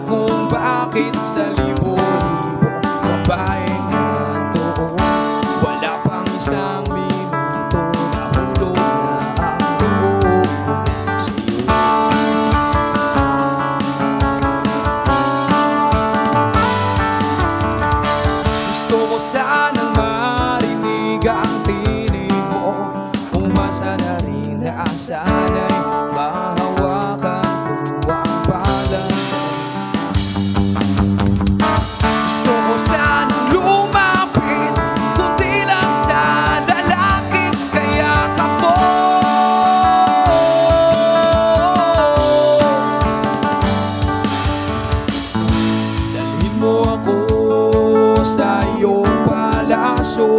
kung bakit sa libo-libong babaeng nandoon wala pang isang minuto nahulog na ang loob sa'yo. Gusto ko sanang marinig ang tinig mo, umasa na rin na sana'y mahawakan ko ang palad. Gusto ko sanang lumapit, kundi lang sa lalaking kayakap mo. Dalhin mo ako sa iyong palasyo,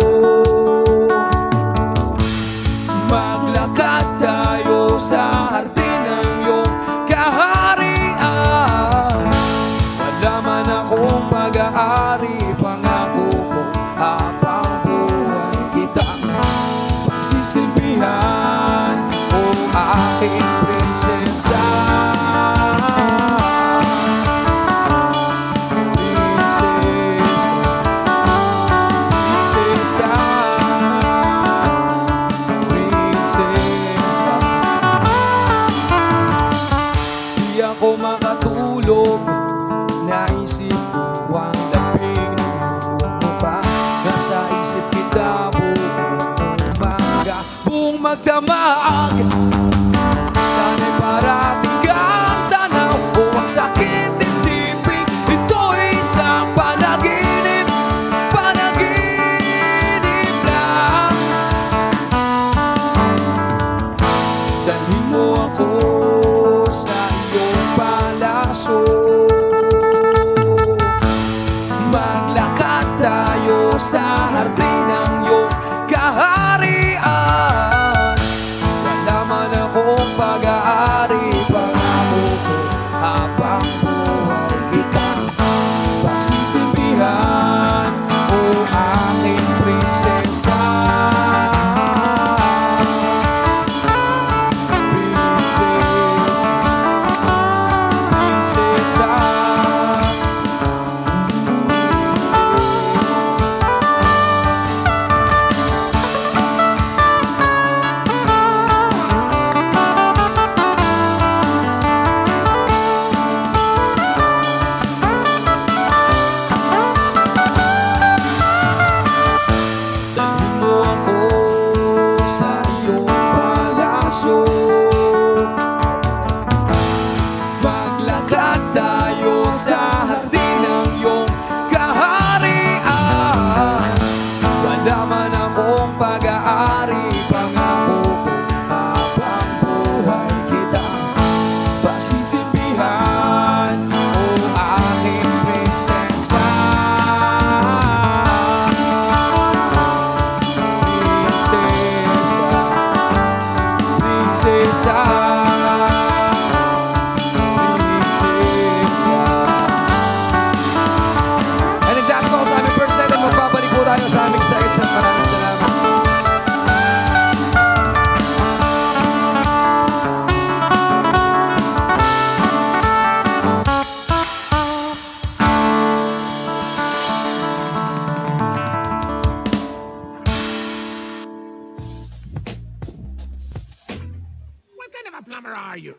maglakad tayo sa hardin ng iyong kaharian. Wala man akong pag-aari, pangako ko habang buhay kitang pagsisilbihan, o aking prinsesa. Di ako makatulog, naisip ko ang labing ng iyong mukha. Nasa isip kita buong umaga, buong magdamag. Sana'y parating kang tanaw, o ang sakit isipin ito'y isang panaginip, panaginip lang. Dalhin mo ako sa iyong palasyo, maglakad tayo sa hardin ng iyong kaharian. Wala man akong pag-aari, pangako ko habang buhay kitang pagsisilbihan, o aking prinsesa. Maglakad tayo sa hardin ng iyong kaharian. Wala man akong pag-aari, pangako ko habang buhay kitang pagsisilbihan, o aking prinsesa. Prinsesa, prinsesa. And if that's all time in person, then magbabalik po tayo sa aming second chance. Maraming salamat. What kind of a plumber are you?